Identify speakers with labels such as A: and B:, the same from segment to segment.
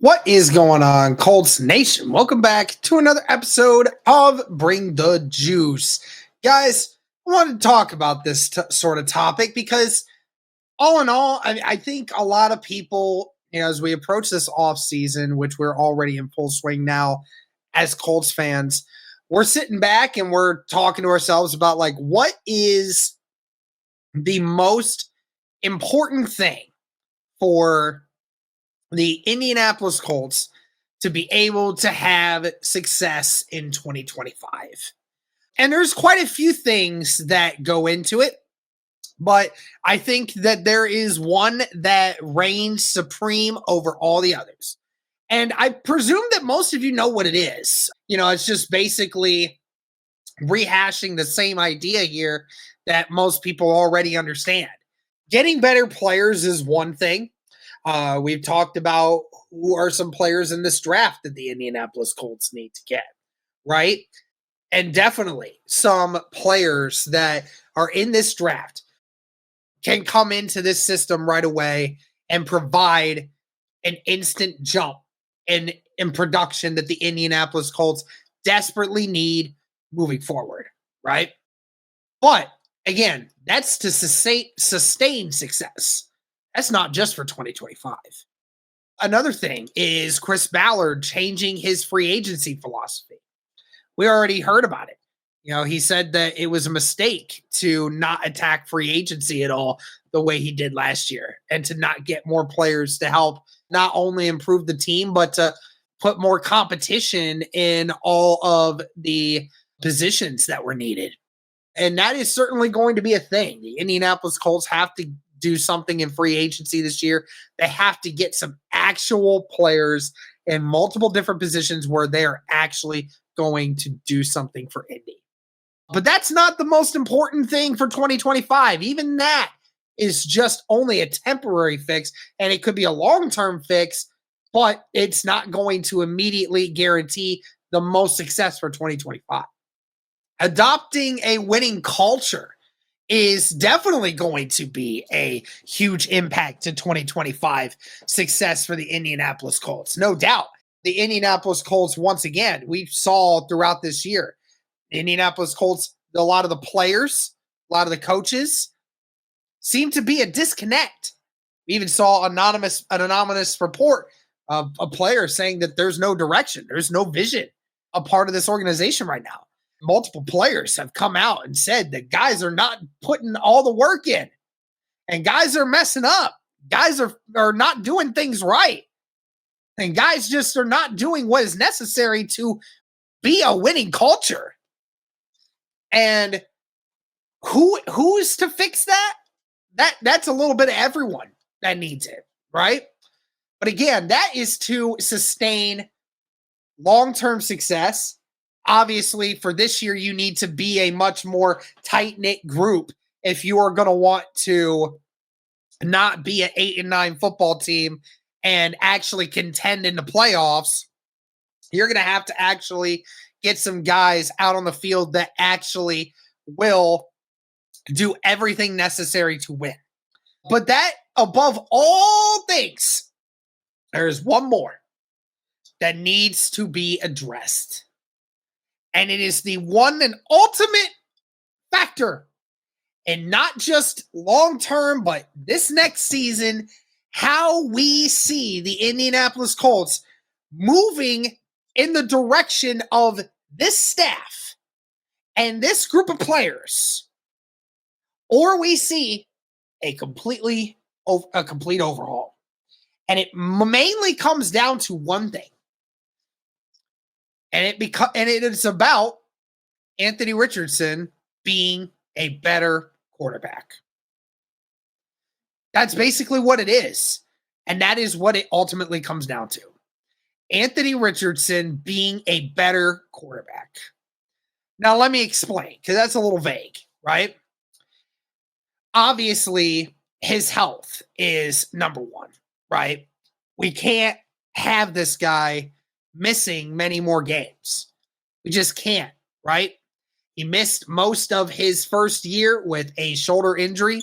A: What is going on, Colts Nation? Welcome back to another episode of Bring the Juice. Guys, I wanted to talk about this sort of topic because all in all, I think a lot of people, as we approach this off season, which we're already in full swing now as Colts fans, we're sitting back and we're talking to ourselves about what is the most important thing for the Indianapolis Colts to be able to have success in 2025. And there's quite a few things that go into it, but I think that there is one that reigns supreme over all the others. And I presume that most of you know what it is. It's just basically rehashing the same idea here that most people already understand. Getting better players is one thing. We've talked about who are some players in this draft that the Indianapolis Colts need to get, right? And definitely some players that are in this draft can come into this system right away and provide an instant jump in production that the Indianapolis Colts desperately need moving forward, right? But again, that's to sustain success. That's not just for 2025. Another thing is Chris Ballard changing his free agency philosophy. We already heard about it. He said that it was a mistake to not attack free agency at all the way he did last year and to not get more players to help not only improve the team, but to put more competition in all of the positions that were needed. And that is certainly going to be a thing. The Indianapolis Colts have to do something in free agency this year. They have to get some actual players in multiple different positions where they are actually going to do something for Indy. But that's not the most important thing for 2025. Even that is just only a temporary fix, and it could be a long-term fix, but it's not going to immediately guarantee the most success for 2025. Adopting a winning culture is definitely going to be a huge impact to 2025 success for the Indianapolis Colts. No doubt. The Indianapolis Colts, once again, we saw throughout this year, the Indianapolis Colts, a lot of the players, a lot of the coaches seem to be a disconnect. We even saw an anonymous report of a player saying that there's no direction, there's no vision a part of this organization right now. Multiple players have come out and said that guys are not putting all the work in and guys are messing up. Guys are not doing things right. And guys just are not doing what is necessary to be a winning culture. And who's to fix that? That's a little bit of everyone that needs it, right? But again, that is to sustain long-term success. Obviously, for this year, you need to be a much more tight-knit group if you are going to want to not be an 8-9 football team and actually contend in the playoffs. You're going to have to actually get some guys out on the field that actually will do everything necessary to win. But that, above all things, there is one more that needs to be addressed. And it is the one and ultimate factor, and not just long-term, but this next season, how we see the Indianapolis Colts moving in the direction of this staff and this group of players, or we see a complete overhaul. And it mainly comes down to one thing. And it is about Anthony Richardson being a better quarterback. That's basically what it is. And that is what it ultimately comes down to. Anthony Richardson being a better quarterback. Now, let me explain, because that's a little vague, right? Obviously, his health is number one, right? We can't have this guy missing many more games. We just can't, right? He missed most of his first year with a shoulder injury.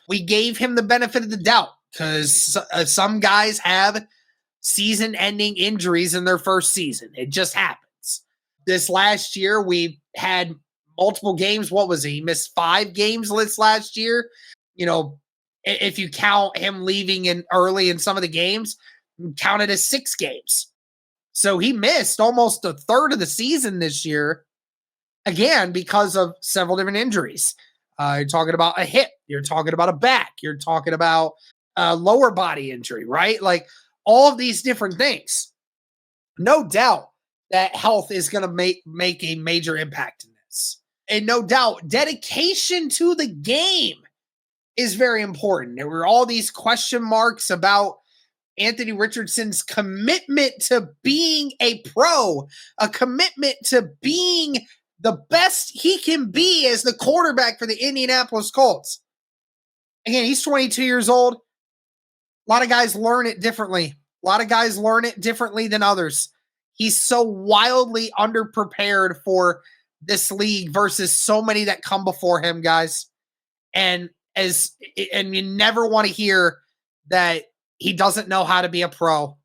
A: We gave him the benefit of the doubt because some guys have season-ending injuries in their first season. It just happens. This last year, we had multiple games. What was it? He missed 5 games this last year. You know, if you count him leaving in early in some of the games, count it as 6 games. So he missed almost a third of the season this year, again, because of several different injuries. You're talking about a hip, you're talking about a back, you're talking about a lower body injury, right? Like all of these different things. No doubt that health is going to make a major impact in this. And no doubt, dedication to the game is very important. There were all these question marks about Anthony Richardson's commitment to being a pro, a commitment to being the best he can be as the quarterback for the Indianapolis Colts. Again, he's 22 years old. A lot of guys learn it differently. A lot of guys learn it differently than others. He's so wildly underprepared for this league versus so many that come before him, guys. And you never want to hear that he doesn't know how to be a pro.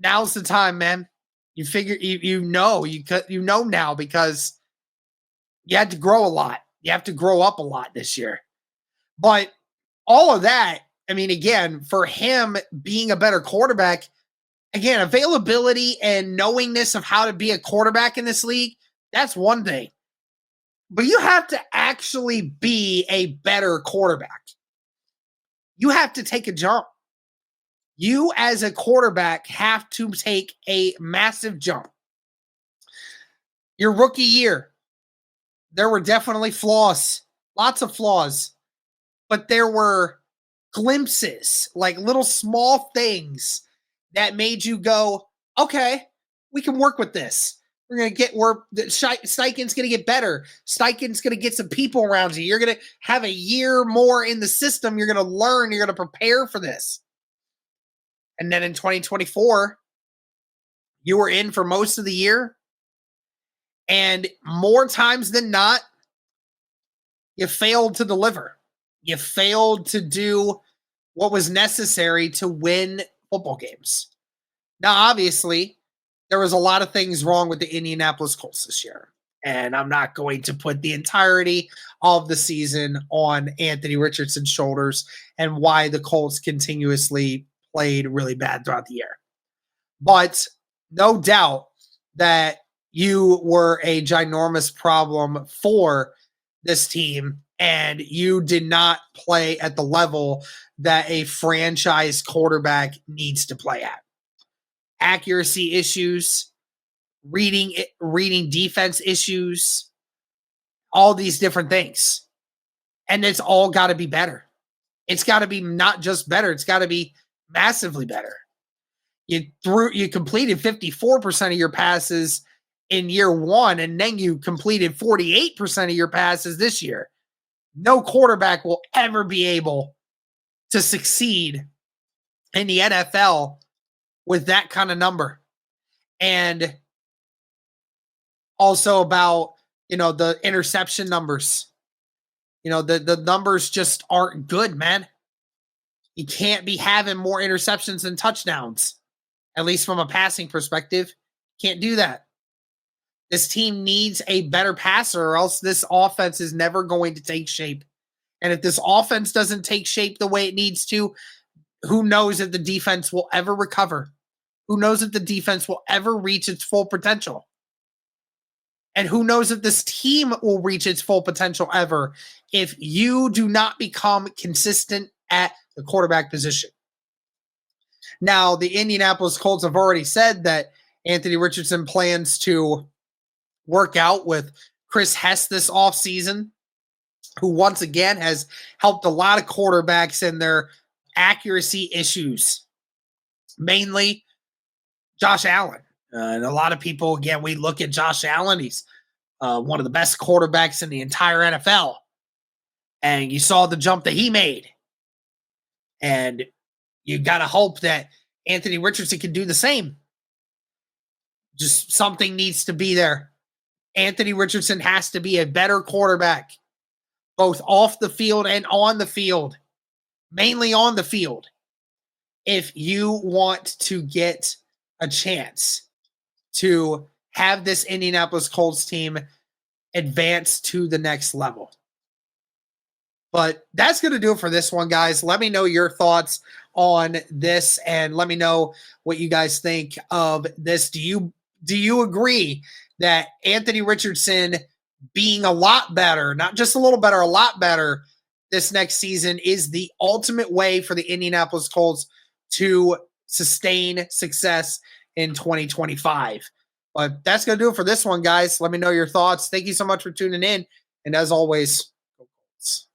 A: Now's the time, man. You figure you know now because you had to grow a lot. You have to grow up a lot this year. But all of that, I mean, again, for him being a better quarterback, again, availability and knowingness of how to be a quarterback in this league, that's one thing. But you have to actually be a better quarterback. You have to take a jump. You as a quarterback have to take a massive jump. Your rookie year, there were definitely flaws, lots of flaws, but there were glimpses, like little small things that made you go, okay, we can work with this. We're going to get Steichen's going to get better. Steichen's going to get some people around you. You're going to have a year more in the system. You're going to learn. You're going to prepare for this. And then in 2024, you were in for most of the year. And more times than not, you failed to deliver. You failed to do what was necessary to win football games. Now, obviously, there was a lot of things wrong with the Indianapolis Colts this year. And I'm not going to put the entirety of the season on Anthony Richardson's shoulders and why the Colts continuously played really bad throughout the year. But no doubt that you were a ginormous problem for this team, and you did not play at the level that a franchise quarterback needs to play at. Accuracy issues, reading defense issues, all these different things. And it's all got to be better. It's got to be not just better, it's got to be massively better. You completed 54% of your passes in year 1, and then you completed 48% of your passes this year. No quarterback will ever be able to succeed in the NFL with that kind of number. And also about, the interception numbers. The numbers just aren't good, man. You can't be having more interceptions than touchdowns, at least from a passing perspective. Can't do that. This team needs a better passer, or else this offense is never going to take shape. And if this offense doesn't take shape the way it needs to, who knows if the defense will ever recover? Who knows if the defense will ever reach its full potential? And who knows if this team will reach its full potential ever if you do not become consistent at the quarterback position. Now, the Indianapolis Colts have already said that Anthony Richardson plans to work out with Chris Hess this offseason, who once again has helped a lot of quarterbacks in their accuracy issues, mainly Josh Allen. And a lot of people, again, we look at Josh Allen. He's one of the best quarterbacks in the entire NFL. And you saw the jump that he made. And you got to hope that Anthony Richardson can do the same. Just something needs to be there. Anthony Richardson has to be a better quarterback, both off the field and on the field, mainly on the field. if you want to get a chance to have this Indianapolis Colts team advance to the next level. But that's going to do it for this one, guys. Let me know your thoughts on this and let me know what you guys think of this. Do you agree that Anthony Richardson being a lot better, not just a little better, a lot better this next season is the ultimate way for the Indianapolis Colts to sustain success in 2025? But that's going to do it for this one, guys. Let me know your thoughts. Thank you so much for tuning in. And as always, go Colts.